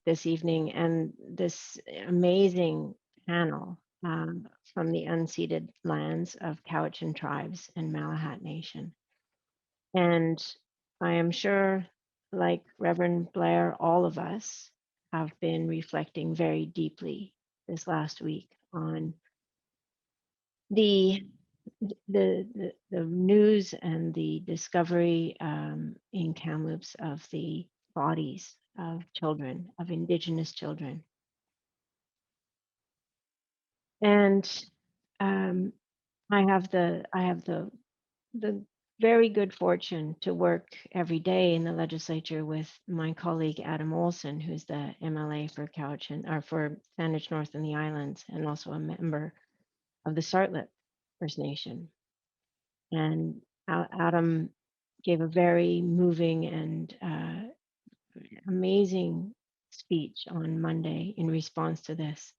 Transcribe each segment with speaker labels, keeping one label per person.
Speaker 1: this evening and this amazing panel from the unceded lands of Cowichan tribes and Malahat Nation. And I am sure, like Reverend Blair, all of us have been reflecting very deeply this last week on the news and the discovery in Kamloops of the bodies of children, of Indigenous children. And I have the very good fortune to work every day in the legislature with my colleague Adam Olson, who's the MLA for Cowichan or for Sandwich North and the Islands, and also a member of the Sartlip First Nation. And Adam gave a very moving and amazing speech on Monday in response to this.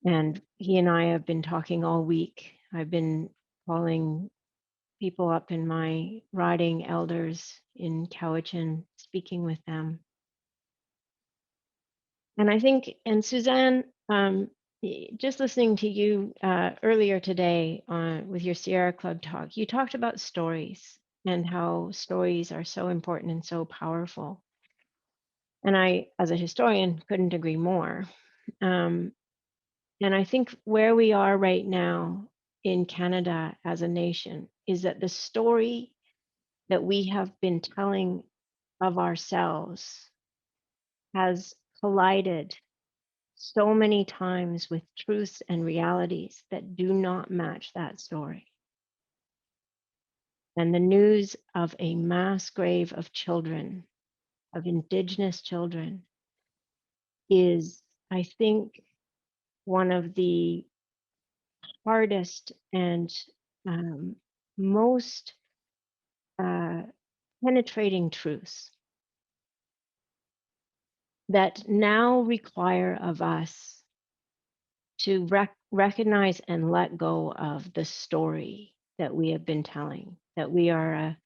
Speaker 1: And he and I have been talking all week. I've been calling people up in my riding, elders in Cowichan, speaking with them. And I think, and Suzanne, just listening to you earlier today with your Sierra Club talk, you talked about stories and how stories are so important and so powerful. And I, as a historian, couldn't agree more. And I think where we are right now in Canada as a nation is that the story that we have been telling of ourselves has collided so many times with truths and realities that do not match that story. And the news of a mass grave of children, of Indigenous children, is, I think, one of the hardest and most penetrating truths that now require of us to recognize and let go of the story that we have been telling, that we are a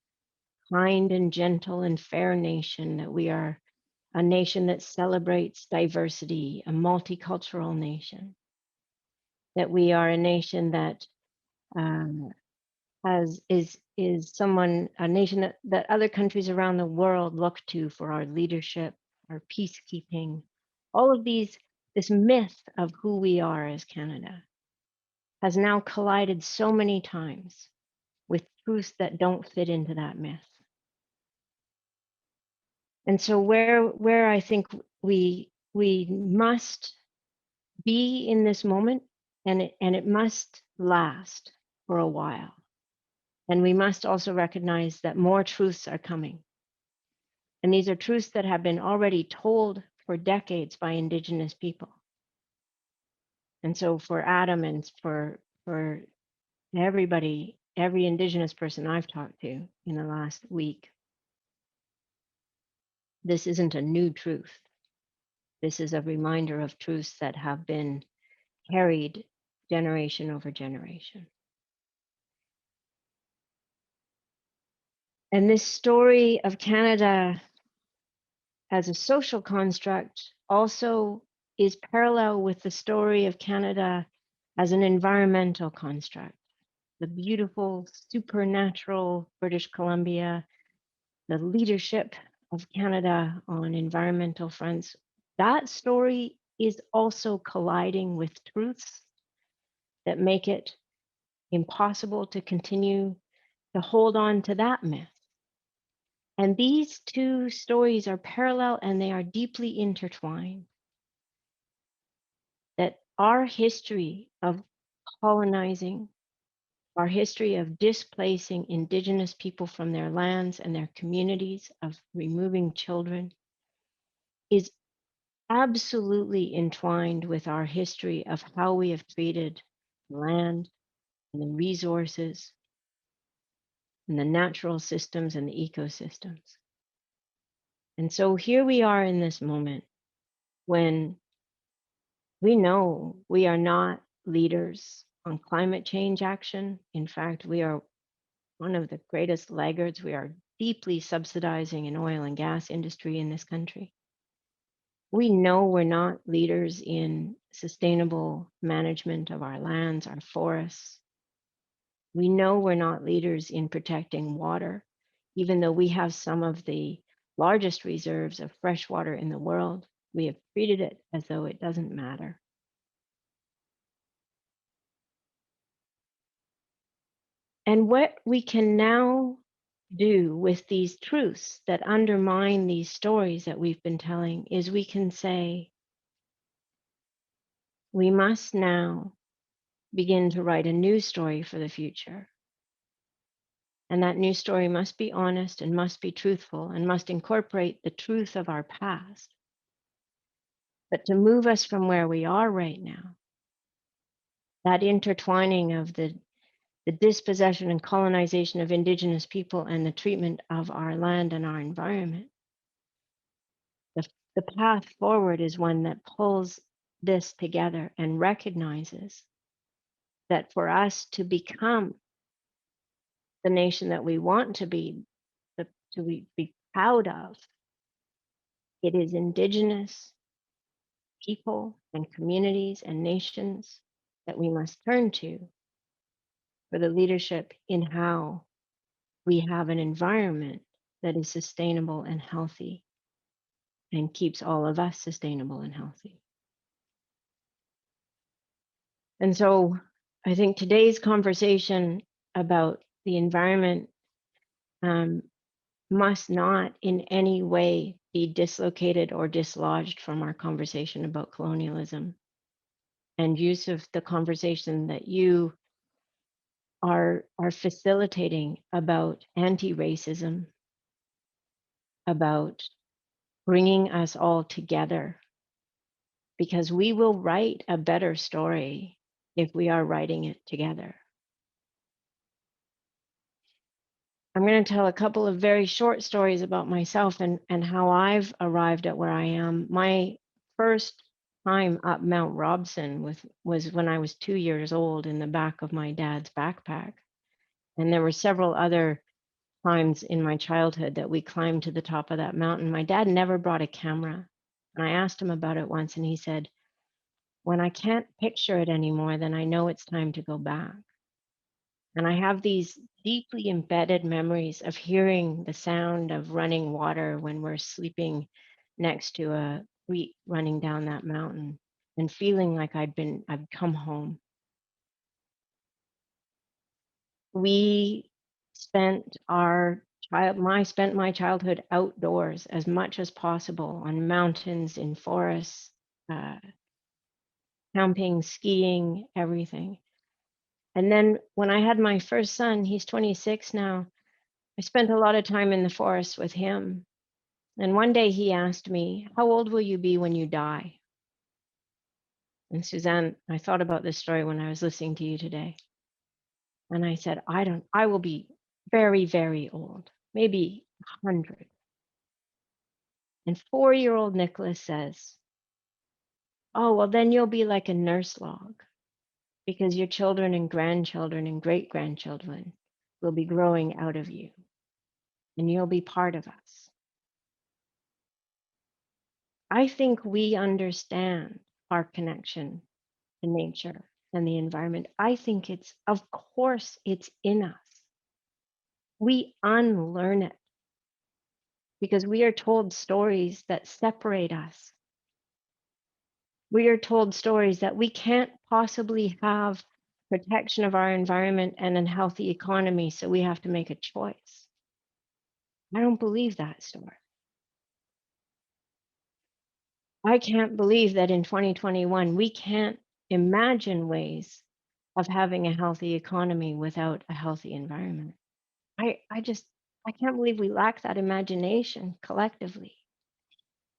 Speaker 1: kind and gentle and fair nation, that we are a nation that celebrates diversity, a multicultural nation, that we are a nation that is a nation that other countries around the world look to for our leadership, our peacekeeping, all of this myth of who we are as Canada has now collided so many times with truths that don't fit into that myth. And so where I think we must be in this moment, and it must last for a while. And we must also recognize that more truths are coming. And these are truths that have been already told for decades by Indigenous people. And so for Adam and for everybody, every Indigenous person I've talked to in the last week, this isn't a new truth. This is a reminder of truths that have been carried generation over generation. And this story of Canada as a social construct also is parallel with the story of Canada as an environmental construct. The beautiful, supernatural British Columbia, the leadership of Canada on environmental fronts, that story is also colliding with truths that make it impossible to continue to hold on to that myth. And these two stories are parallel and they are deeply intertwined. That our history of colonizing, our history of displacing Indigenous people from their lands and their communities, of removing children, is absolutely entwined with our history of how we have treated land and the resources and the natural systems and the ecosystems. And so here we are in this moment when we know we are not leaders on climate change action. In fact, we are one of the greatest laggards. We are deeply subsidizing an oil and gas industry in this country. We know we're not leaders in sustainable management of our lands, our forests. We know we're not leaders in protecting water, even though we have some of the largest reserves of fresh water in the world. We have treated it as though it doesn't matter. And what we can now do with these truths that undermine these stories that we've been telling is we can say, we must now begin to write a new story for the future. And that new story must be honest and must be truthful and must incorporate the truth of our past. But to move us from where we are right now, that intertwining of the dispossession and colonization of Indigenous people and the treatment of our land and our environment, the path forward is one that pulls this together and recognizes that for us to become the nation that we want to be, be proud of, it is Indigenous people and communities and nations that we must turn to for the leadership in how we have an environment that is sustainable and healthy and keeps all of us sustainable and healthy. And so I think today's conversation about the environment must not in any way be dislocated or dislodged from our conversation about colonialism and use of the conversation that you are facilitating about anti-racism, about bringing us all together, because we will write a better story if we are writing it together. I'm going to tell a couple of very short stories about myself and how I've arrived at where I am. My first time up Mount Robson was when I was 2 years old in the back of my dad's backpack. And there were several other times in my childhood that we climbed to the top of that mountain. My dad never brought a camera. And I asked him about it once, and he said, when I can't picture it anymore, then I know it's time to go back. And I have these deeply embedded memories of hearing the sound of running water when we're sleeping next to a creek running down that mountain and feeling like I'd come home. We spent my childhood outdoors as much as possible on mountains, in forests, camping, skiing, everything. And then when I had my first son, he's 26 now, I spent a lot of time in the forest with him. And one day he asked me, how old will you be when you die? And Suzanne, I thought about this story when I was listening to you today. And I said, I will be very, very old, maybe 100. And 4-year-old Nicholas says, oh, well, then you'll be like a nurse log because your children and grandchildren and great-grandchildren will be growing out of you and you'll be part of us. I think we understand our connection to nature and the environment. I think of course, it's in us. We unlearn it because we are told stories that separate us. We are told stories that we can't possibly have protection of our environment and a healthy economy, so we have to make a choice. I don't believe that story. I can't believe that in 2021, we can't imagine ways of having a healthy economy without a healthy environment. I can't believe we lack that imagination collectively.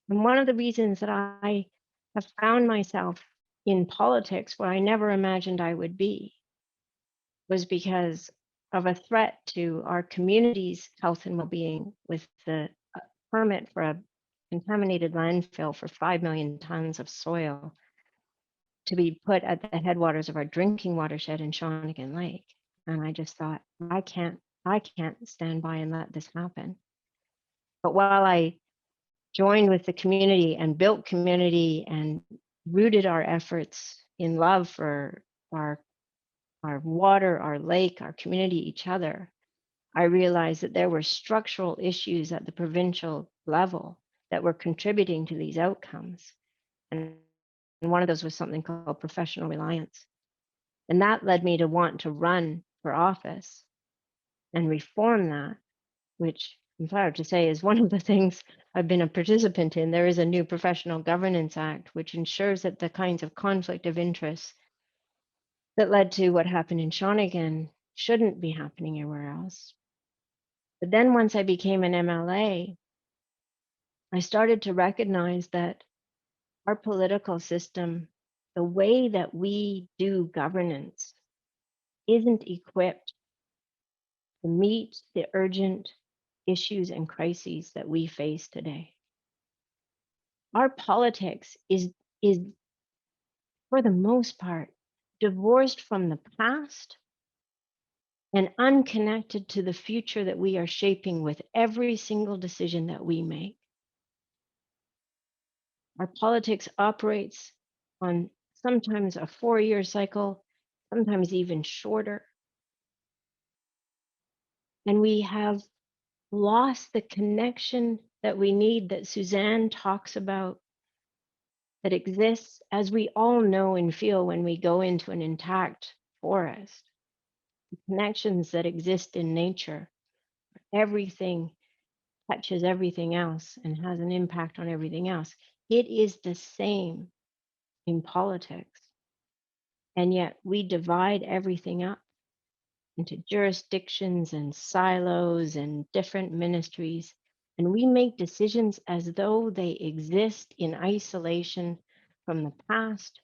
Speaker 1: And one of the reasons that I have found myself in politics where I never imagined I would be was because of a threat to our community's health and well-being with the permit for a contaminated landfill for 5 million tons of soil to be put at the headwaters of our drinking watershed in Shawnigan Lake. And I just thought, I can't stand by and let this happen. But while I joined with the community and built community and rooted our efforts in love for our our water, our lake, our community, each other, I realized that there were structural issues at the provincial level that were contributing to these outcomes. And one of those was something called professional reliance. And that led me to want to run for office and reform that, which I'm proud to say is one of the things I've been a participant in. There is a new Professional Governance Act, which ensures that the kinds of conflict of interest that led to what happened in Shawnigan shouldn't be happening anywhere else. But then once I became an MLA, I started to recognize that our political system, the way that we do governance, isn't equipped to meet the urgent issues and crises that we face today. Our politics is for the most part divorced from the past and unconnected to the future that we are shaping with every single decision that we make. Our politics operates on sometimes a 4-year cycle, sometimes even shorter. And we have lost the connection that we need, that Suzanne talks about, that exists, as we all know and feel when we go into an intact forest. The connections that exist in nature. Everything touches everything else and has an impact on everything else. It is the same in politics. And yet we divide everything up into jurisdictions and silos and different ministries. And we make decisions as though they exist in isolation from the past,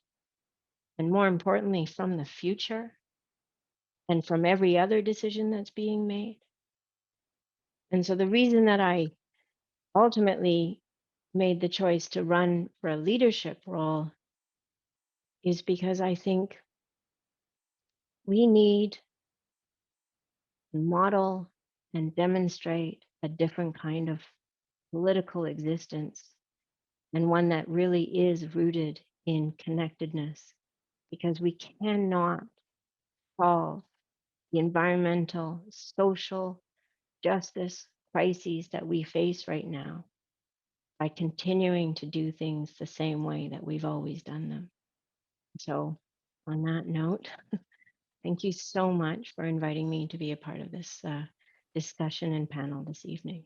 Speaker 1: and more importantly, from the future, and from every other decision that's being made. And so the reason that I ultimately made the choice to run for a leadership role is because I think we need to model and demonstrate a different kind of political existence, and one that really is rooted in connectedness, because we cannot solve the environmental, social justice crises that we face right now by continuing to do things the same way that we've always done them. So, on that note, thank you so much for inviting me to be a part of this discussion and panel this evening.